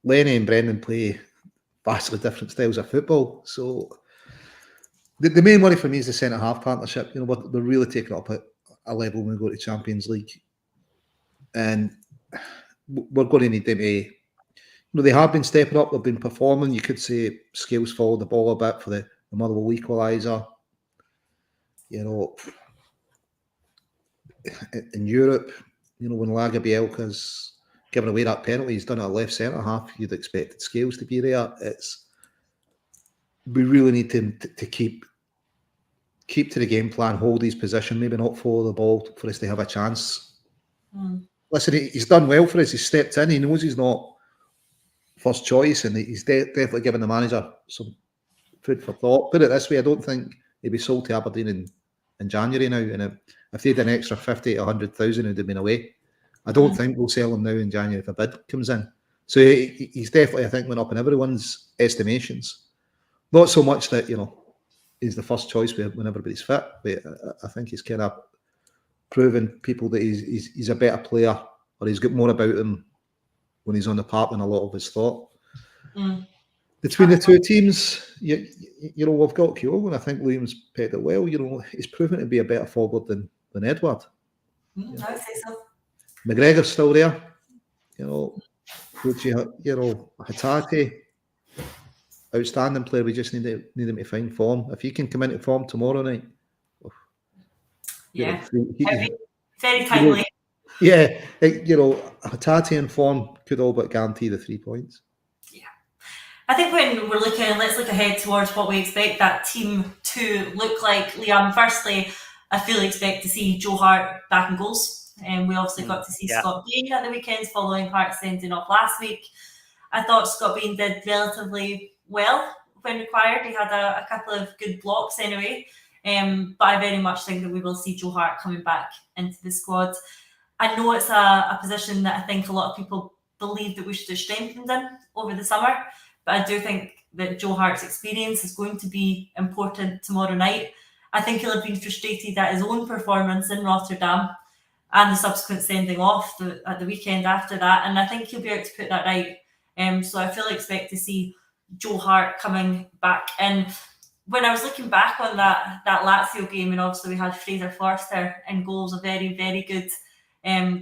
Lenny and Brendan play vastly different styles of football. So the main worry for me is the centre half partnership. We're really taking it up at a level when we go to Champions League, and we're going to need them to. They have been stepping up. They've been performing. You could say Scales followed the ball a bit for the Motherwell equaliser. In Europe, when Lagerbielka's given away that penalty, he's done it at left centre half. You'd expected Scales to be there. We really need him to keep to the game plan, hold his position, maybe not follow the ball for us to have a chance. Listen, he's done well for us. He's stepped in. He knows he's not first choice, and he's definitely given the manager some food for thought. Put it this way, I don't think he'd be sold to Aberdeen in January now, and if they had an extra 50 to 100,000, he'd have been away. I don't think we'll sell him now in January if a bid comes in. So he's definitely, I think, went up in everyone's estimations. Not so much that, he's the first choice when everybody's fit, but I think he's kind of proven people that he's a better player, or he's got more about him when he's on the park than a lot of us thought. Between the two teams, we've got Kyogo, and I think Liam's pegged it well. He's proven to be a better forward than Edward. I would say so. McGregor's still there. Hatate, outstanding player. We just need him to find form. If he can come into form tomorrow night, very timely. Hatate in form could all but guarantee the 3 points. Yeah, I think when we're let's look ahead towards what we expect that team to look like. Liam, firstly, I fully expect to see Joe Hart back in goals. And we obviously got to see Scott Bain at the weekends following Hart sending off last week. I thought Scott Bain did relatively well when required. He had a couple of good blocks anyway. But I very much think that we will see Joe Hart coming back into the squad. I know it's a position that I think a lot of people believe that we should have strengthened in over the summer, but I do think that Joe Hart's experience is going to be important tomorrow night. I think he'll have been frustrated at his own performance in Rotterdam and the subsequent sending off at the weekend after that, and I think he'll be able to put that right. So I fully expect to see Joe Hart coming back in. When I was looking back on that Lazio game, and obviously we had Fraser Forster in goals, a very, very good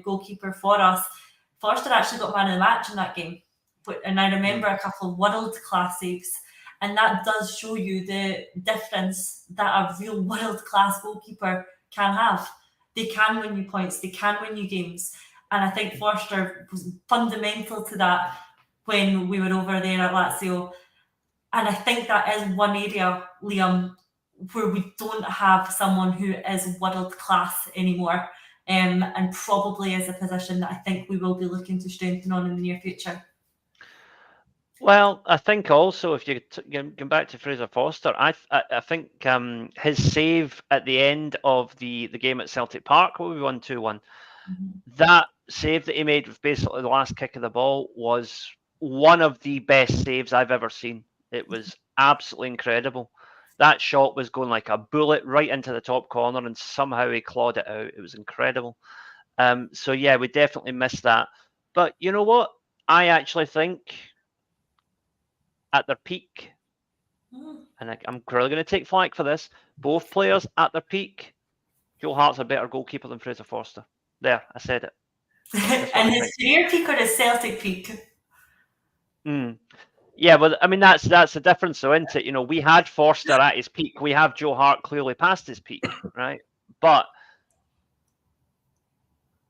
goalkeeper for us. Forster actually got man of the match in that game. And I remember a couple of world-class saves. And that does show you the difference that a real world-class goalkeeper can have. They can win you points. They can win you games. And I think Forster was fundamental to that when we were over there at Lazio. And I think that is one area, Liam, where we don't have someone who is world-class anymore. And probably is a position that I think we will be looking to strengthen on in the near future. Well, I think also if you go back to Fraser Forster, I think his save at the end of the game at Celtic Park, where we won 2-1, that save that he made with basically the last kick of the ball was one of the best saves I've ever seen. It was absolutely incredible. That shot was going like a bullet right into the top corner, and somehow he clawed it out. It was incredible. So yeah, we definitely missed that. But you know what? I actually think at their peak, and I'm really going to take flack for this, both players at their peak, Joe Hart's a better goalkeeper than Fraser Forster. There, I said it. And his career peak or his Celtic peak? Yeah, but I mean that's the difference, though, isn't it? We had Forster at his peak. We have Joe Hart clearly past his peak, right? But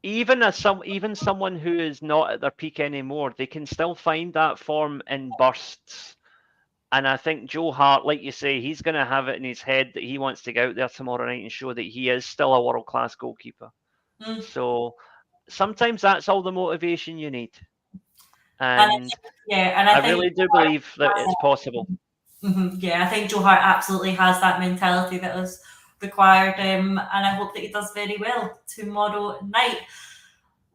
even someone who is not at their peak anymore, they can still find that form in bursts. And I think Joe Hart, like you say, he's going to have it in his head that he wants to go out there tomorrow night and show that he is still a world-class goalkeeper. So sometimes that's all the motivation you need. And I think really do believe that it's possible. Yeah, I think Joe Hart absolutely has that mentality that is required, and I hope that he does very well tomorrow night.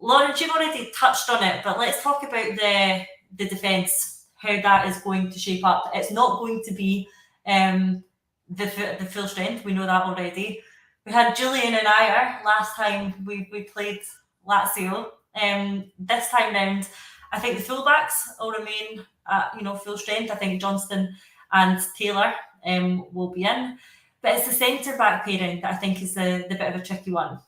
Lawrence, you've already touched on it, but let's talk about the defence, how that is going to shape up. It's not going to be the full strength. We know that already. We had Julian and Ayer last time we played Lazio. This time round, I think the fullbacks will remain at full strength. I think Johnston and Taylor will be in. But it's the centre back pairing that I think is the bit of a tricky one.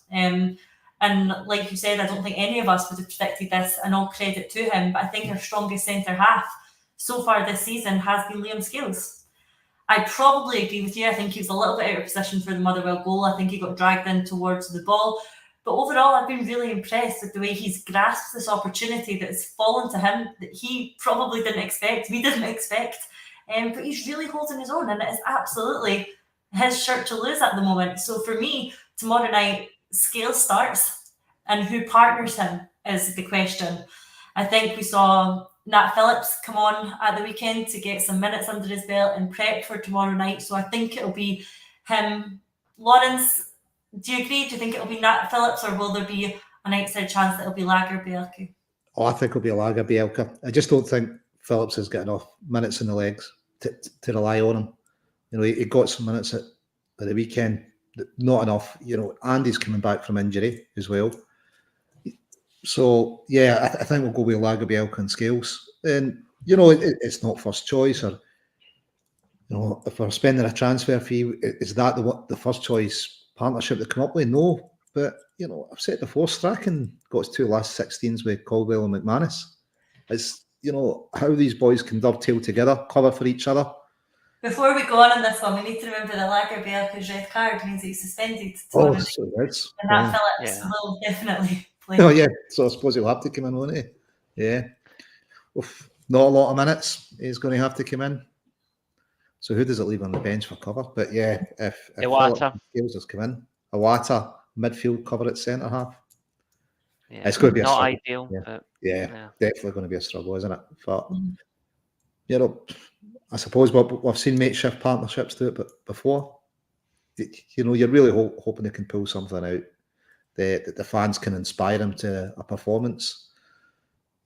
And like you said, I don't think any of us would have predicted this, and all credit to him. But I think our strongest centre half so far this season has been Liam Scales. I probably agree with you. I think he was a little bit out of position for the Motherwell goal. I think he got dragged in towards the ball. But overall, I've been really impressed with the way he's grasped this opportunity that has fallen to him that he probably didn't expect. We didn't expect. But he's really holding his own, and it is absolutely his shirt to lose at the moment. So for me, tomorrow night, Scales starts, and who partners him is the question. I think we saw Nat Phillips come on at the weekend to get some minutes under his belt and prep for tomorrow night. So I think it'll be him. Lawrence, do you agree? Do you think it'll be Nat Phillips, or will there be an outside chance that it'll be Lagerbielke? Oh, I think it'll be Lagerbielke. I just don't think Phillips has got enough minutes in the legs to rely on him. He got some minutes at the weekend. Not enough, and he's coming back from injury as well. So, yeah, I think we'll go with Lagerbielke and Scales. And, it's not first choice, or, if we're spending a transfer fee, is that the first choice partnership to come up with? No. But, I've said before, Strachan got his 2 last 16s with Caldwell and McManus. It's, how these boys can dovetail together, cover for each other. Before we go on this one, we need to remember that Lagerbielke's red card means he's suspended. Oh, so it's. And that Phillips will definitely play. Oh, yeah. So I suppose he'll have to come in, won't he? Yeah. Oof. Not a lot of minutes he's going to have to come in. So who does it leave on the bench for cover? But yeah, if Scales has come in, Iwata, midfield cover at centre half. Yeah, it's going to be not a ideal. Yeah, definitely going to be a struggle, isn't it? But I suppose we've seen makeshift partnerships do it, but before, you're really hoping they can pull something out that the fans can inspire them to a performance.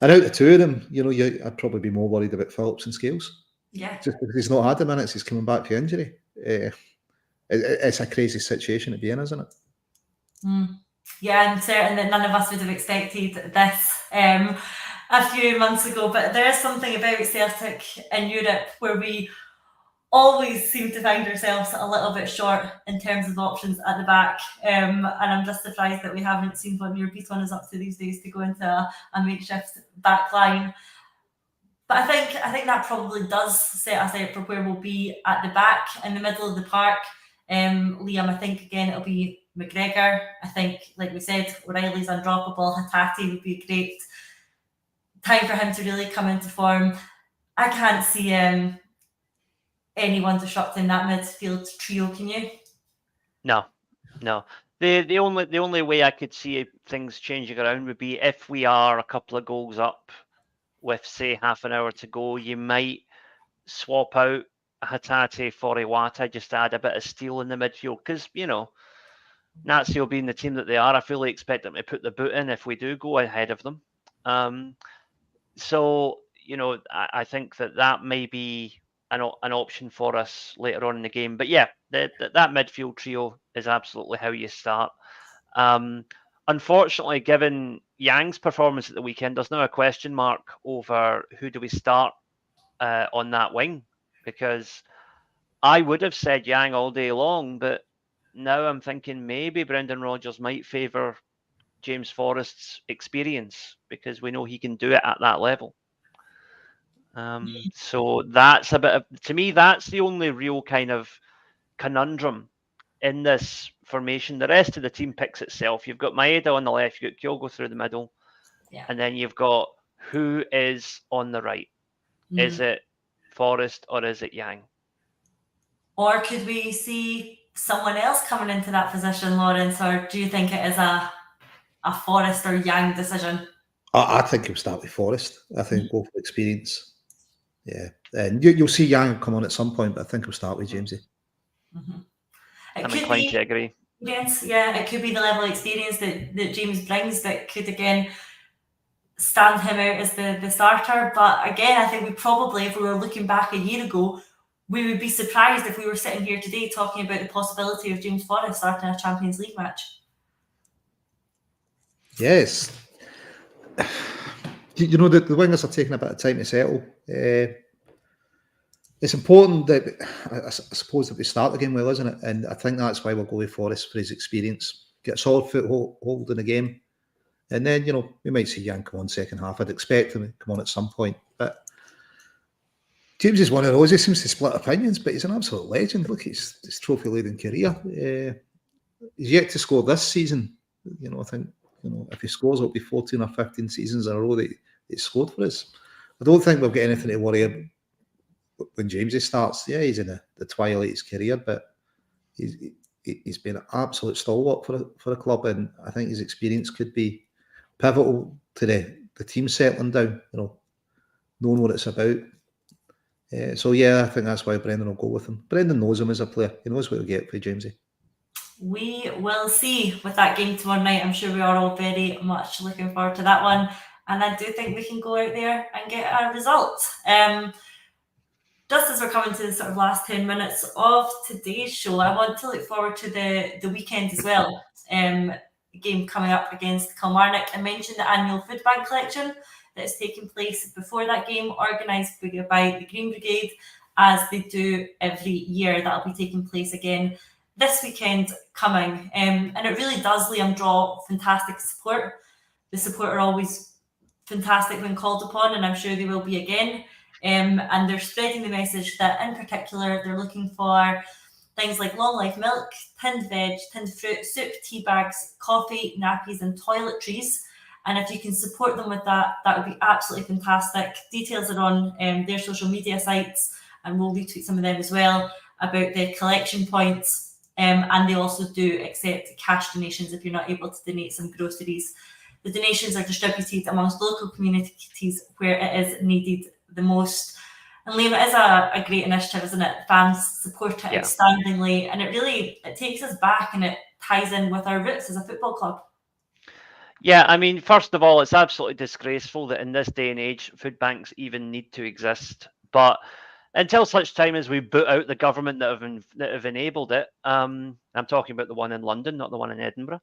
And out of the two of them, I'd probably be more worried about Phillips and Scales. Yeah, just because he's not had the minutes, he's coming back from injury. It's a crazy situation to be in, isn't it? Yeah, I'm certain that none of us would have expected this a few months ago, but there is something about Celtic in Europe where we always seem to find ourselves a little bit short in terms of options at the back, and I'm just surprised that we haven't seen what your Beaton is up to these days to go into a makeshift back line. But I think that probably does set us out for where we'll be at the back. In the middle of the park, Liam, I think again it'll be McGregor. I think, like we said, O'Reilly's undroppable. Hatate would be a great time for him to really come into form. I can't see anyone disrupting that midfield trio. Can you? No. The only way I could see things changing around would be if we are a couple of goals up with, say, half an hour to go. You might swap out Hatate for Iwata, just to add a bit of steel in the midfield, because Lazio being the team that they are, I fully expect them to put the boot in if we do go ahead of them. So I think that may be an option for us later on in the game. But yeah, that midfield trio is absolutely how you start. Unfortunately, given Yang's performance at the weekend, there's now a question mark over who do we start on that wing, because I would have said Yang all day long, but now I'm thinking maybe Brendan Rodgers might favour James Forrest's experience, because we know he can do it at that level. So that's a bit of, to me, that's the only real kind of conundrum in this formation. The rest of the team picks itself. You've got Maeda on the left, you've got Kyogo through the middle, and then you've got who is on the right. Is it Forrest or is it Yang? Or could we see someone else coming into that position, Lawrence, or do you think it is a Forrest or Yang decision? I think he'll start with Forest. I think go for experience. Yeah, and you'll see Yang come on at some point, but I think he'll start with Jamesy. Mm-hmm. I'm inclined to agree. Yeah, it could be the level of experience that James brings that could again stand him out as the starter. But again, I think we probably, if we were looking back a year ago, we would be surprised if we were sitting here today talking about the possibility of James Forrest starting a Champions League match. Yes. You know, the wingers are taking a bit of time to settle. It's important that, I suppose, that we start the game well, isn't it? And I think that's why we'll go with Forrest for his experience. Get a solid foothold in the game. And then, you know, we might see Yang come on second half. I'd expect him to come on at some point. But James is one of those. He seems to split opinions, but he's an absolute legend. Look, his trophy-laden career. He's yet to score this season. You know, I think, you know, if he scores, it'll be 14 or 15 seasons in a row that he's scored for us. I don't think we'll get anything to worry about when Jamesy starts. Yeah, he's in the twilight of his career, but he's been an absolute stalwart for the club, and I think his experience could be pivotal to the team settling down, you know, knowing what it's about. So yeah, I think that's why Brendan will go with him. Brendan knows him as a player. He knows what he'll get for Jamesy. We will see with that game tomorrow night. I'm sure we are all very much looking forward to that one. And I do think we can go out there and get a result. Just as we're coming to the sort of last 10 minutes of today's show, I want to look forward to the weekend as well. Game coming up against Kilmarnock. I mentioned the annual food bank collection that is taking place before that game, organised by the Green Brigade, as they do every year. That'll be taking place again this weekend coming. And it really does, Liam, draw fantastic support. The support are always fantastic when called upon, and I'm sure they will be again. And they're spreading the message that, in particular, they're looking for things like long life milk, tinned veg, tinned fruit, soup, tea bags, coffee, nappies, and toiletries. And if you can support them with that, that would be absolutely fantastic. Details are on their social media sites, and we'll retweet some of them as well about the collection points. And they also do accept cash donations if you're not able to donate some groceries. The donations are distributed amongst local communities where it is needed the most. And Liam, it is a great initiative, isn't it? Fans support it outstandingly, and it takes us back, and it ties in with our roots as a football club. Yeah, I mean, first of all, it's absolutely disgraceful that in this day and age, food banks even need to exist. But until such time as we boot out the government that have enabled it, I'm talking about the one in London, not the one in Edinburgh.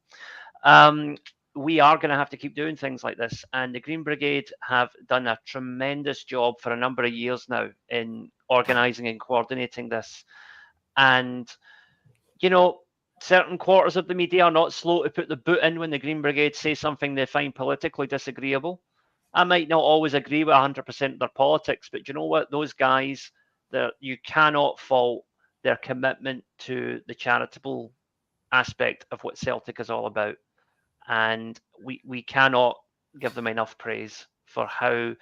We are going to have to keep doing things like this. And the Green Brigade have done a tremendous job for a number of years now in organising and coordinating this. And, you know, certain quarters of the media are not slow to put the boot in when the Green Brigade say something they find politically disagreeable. I might not always agree with 100% of their politics, but you know what? Those guys, you cannot fault their commitment to the charitable aspect of what Celtic is all about. And we cannot give them enough praise for how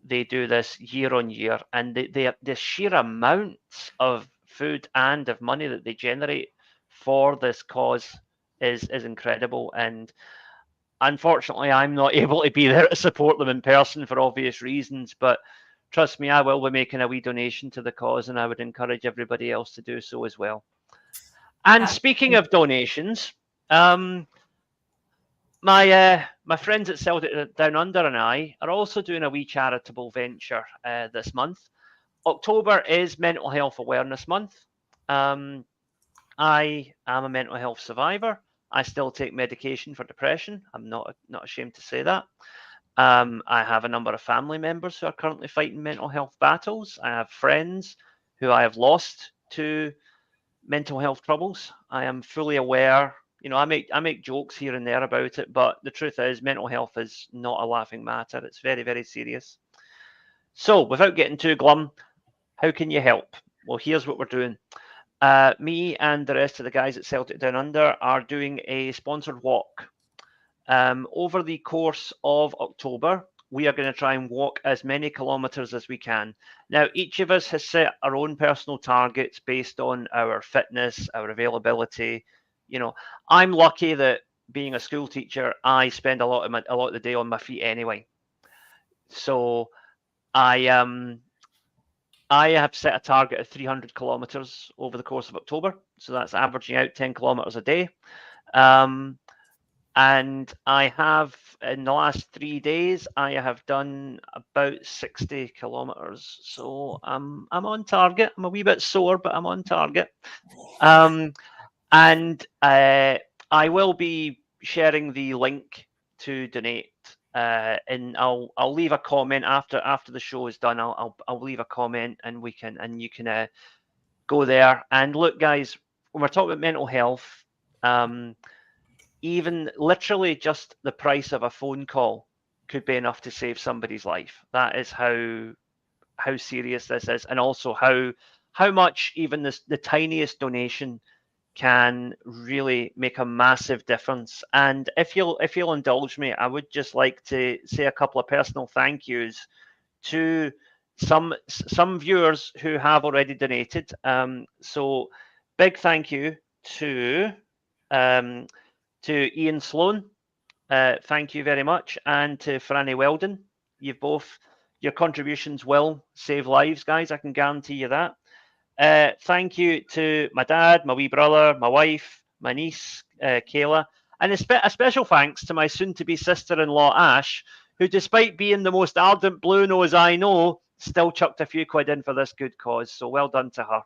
they do this year on year, and the sheer amounts of food and of money that they generate for this cause is incredible. And unfortunately, I'm not able to be there to support them in person for obvious reasons, but trust me, I will be making a wee donation to the cause, and I would encourage everybody else to do so as well. And speaking of donations, my friends at Celtic Down Under and I are also doing a wee charitable venture this month. October is Mental Health Awareness Month. I am a mental health survivor. I still take medication for depression. I'm not ashamed to say that. I have a number of family members who are currently fighting mental health battles. I have friends who I have lost to mental health troubles. I am fully aware. You know, I make jokes here and there about it, but the truth is mental health is not a laughing matter. It's very, very serious. So without getting too glum, how can you help? Well, here's what we're doing. Me and the rest of the guys at Celtic Down Under are doing a sponsored walk. Over the course of October, we are going to try and walk as many kilometres as we can. Now, each of us has set our own personal targets based on our fitness, our availability. You know, I'm lucky that being a school teacher, I spend a lot of the day on my feet anyway. So I have set a target of 300 kilometers over the course of October. So that's averaging out 10 kilometers a day. And I have, in the last 3 days, I have done about 60 kilometers. So I'm on target. I'm a wee bit sore, but I'm on target. And I will be sharing the link to donate. And I'll leave a comment after the show is done. I'll leave a comment, and you can go there. And look, guys, when we're talking about mental health, even literally just the price of a phone call could be enough to save somebody's life. That is how serious this is, and also how much even the tiniest donation can really make a massive difference. And if you'll indulge me, I would just like to say a couple of personal thank yous to some viewers who have already donated. So big thank you to Ian Sloan. Thank you very much. And to Franny Weldon. Your contributions will save lives, guys. I can guarantee you that. Thank you to my dad, my wee brother, my wife, my niece, Kayla. And a special thanks to my soon-to-be sister-in-law, Ash, who, despite being the most ardent blue nose I know, still chucked a few quid in for this good cause. So well done to her.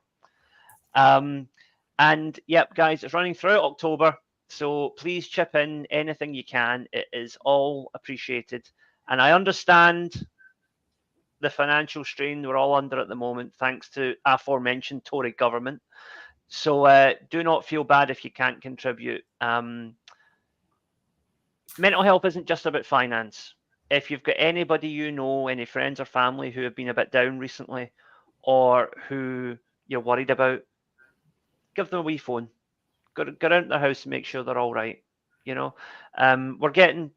And yep, guys, it's running throughout October. So please chip in anything you can. It is all appreciated. And I understand the financial strain we're all under at the moment, thanks to aforementioned Tory government. So do not feel bad if you can't contribute. Mental health isn't just about finance. If you've got anybody you know, any friends or family who have been a bit down recently, or who you're worried about, give them a wee phone. Go out their house and make sure they're all right. You know, we're getting,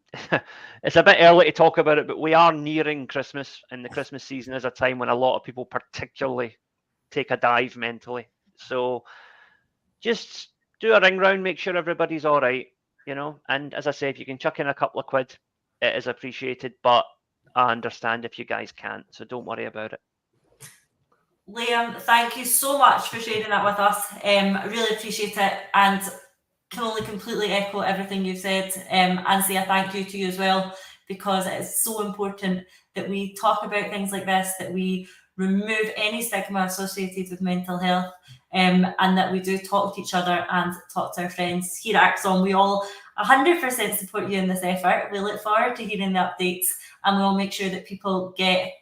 it's a bit early to talk about it, but we are nearing Christmas, and the Christmas season is a time when a lot of people particularly take a dive mentally. So just do a ring round, make sure everybody's all right, you know. And as I say, if you can chuck in a couple of quid, it is appreciated, but I understand if you guys can't, so don't worry about it. Liam, thank you so much for sharing that with us. I really appreciate it, and can only completely echo everything you've said, and say a thank you to you as well, because it is so important that we talk about things like this, that we remove any stigma associated with mental health, and that we do talk to each other and talk to our friends. Here at Acsom, we all 100% support you in this effort. We look forward to hearing the updates, and we'll make sure that people get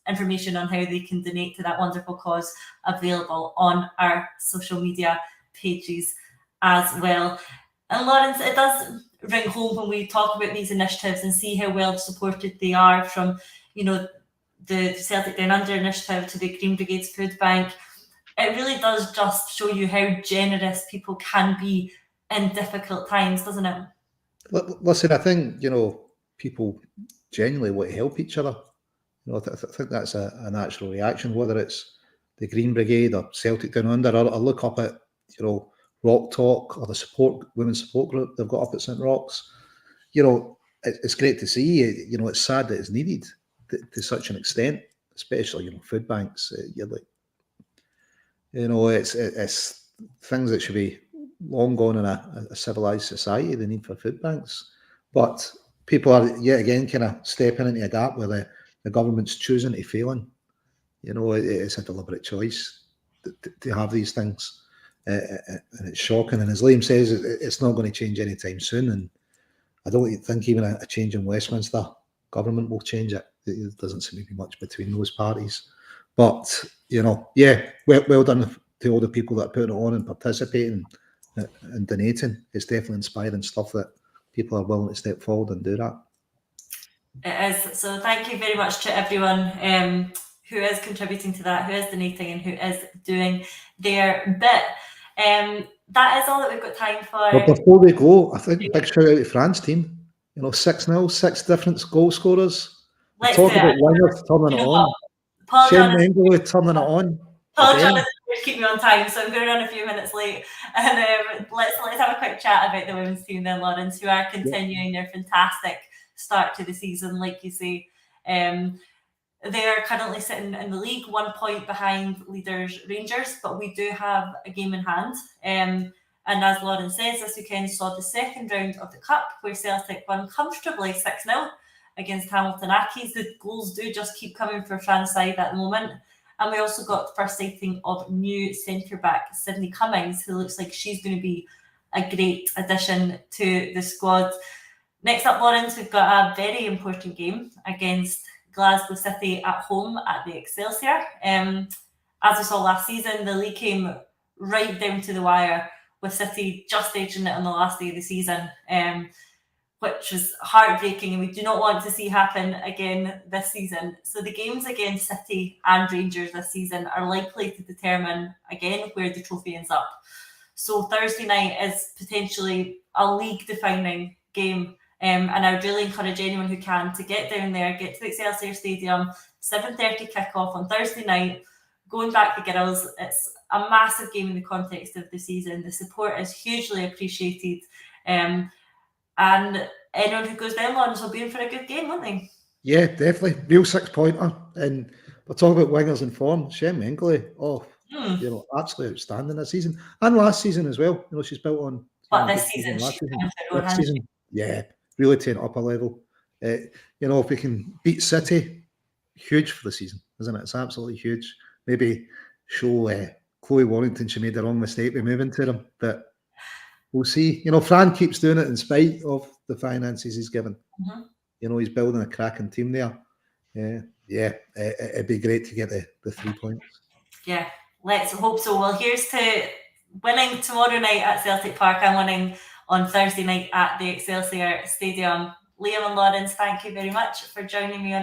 information on how they can donate to that wonderful cause available on our social media pages as well. And Lawrence, it does ring home when we talk about these initiatives and see how well supported they are, from, you know, the Celtic Down Under initiative to the Green Brigade's food bank. It really does just show you how generous people can be in difficult times, doesn't it? Listen, I think, you know, people genuinely want to help each other. You know, I think that's a natural reaction, whether it's the Green Brigade or Celtic Down Under, or look up at, you know, Rock Talk or the women's support group they've got up at St. Roch's. You know, it's great to see. You know, it's sad that it's needed to such an extent, especially, you know, food banks. You're like, you know, it's things that should be long gone in a civilized society, the need for food banks. But people are yet again kind of stepping into a gap where the government's choosing to fail in. You know, it's a deliberate choice to have these things. And it's shocking. And as Liam says, it's not going to change anytime soon. And I don't think even a change in Westminster government will change it. There doesn't seem to be much between those parties. But, you know, yeah, well done to all the people that are putting it on and participating and donating. It's definitely inspiring stuff that people are willing to step forward and do that. It is. So thank you very much to everyone who is contributing to that, who is donating, and who is doing their bit. That is all that we've got time for. But before we go, I think big shout out to France team. You know, 6-0, 6 different goal scorers. Let's talk about winners turning it on. Shane Mengele turning it on. Paul Jonathan keep me on time, so I'm going to run a few minutes late. And let's have a quick chat about the women's team then, Lawrence, who are continuing their fantastic start to the season, like you say. They are currently sitting in the league 1 point behind leaders Rangers, but we do have a game in hand. And as Lauren says, this weekend saw the second round of the Cup, where Celtic won comfortably 6-0 against Hamilton Accies. The goals do just keep coming for Fran's side at the moment. And we also got the first sighting of new centre-back Sydney Cummings, who looks like she's going to be a great addition to the squad. Next up, Lawrence, we've got a very important game against Glasgow City at home at the Excelsior. As we saw last season, the league came right down to the wire, with City just edging it on the last day of the season, which was heartbreaking, and we do not want to see happen again this season. So the games against City and Rangers this season are likely to determine, again, where the trophy ends up. So Thursday night is potentially a league-defining game. And I would really encourage anyone who can to get down there, get to the Excelsior Stadium, 7:30 kickoff on Thursday night. Going back the girls, it's a massive game in the context of the season. The support is hugely appreciated. And anyone who goes down, Lawrence, will be in for a good game, won't they? Yeah, definitely. Real 6-pointer. And we're talking about wingers in form. Shem Mengley, absolutely outstanding this season. And last season as well. She's built on... But this season, This season, yeah. Really taking it up a level. If we can beat City, huge for the season, isn't it? It's absolutely huge. Maybe show Chloe Warrington she made the wrong mistake by moving to them, but we'll see. Fran keeps doing it in spite of the finances he's given. Mm-hmm. He's building a cracking team there. It'd be great to get the 3 points. Yeah, let's hope so. Well, here's to winning tomorrow night at Celtic Park and winning on Thursday night at the Excelsior Stadium. Liam and Lawrence, thank you very much for joining me on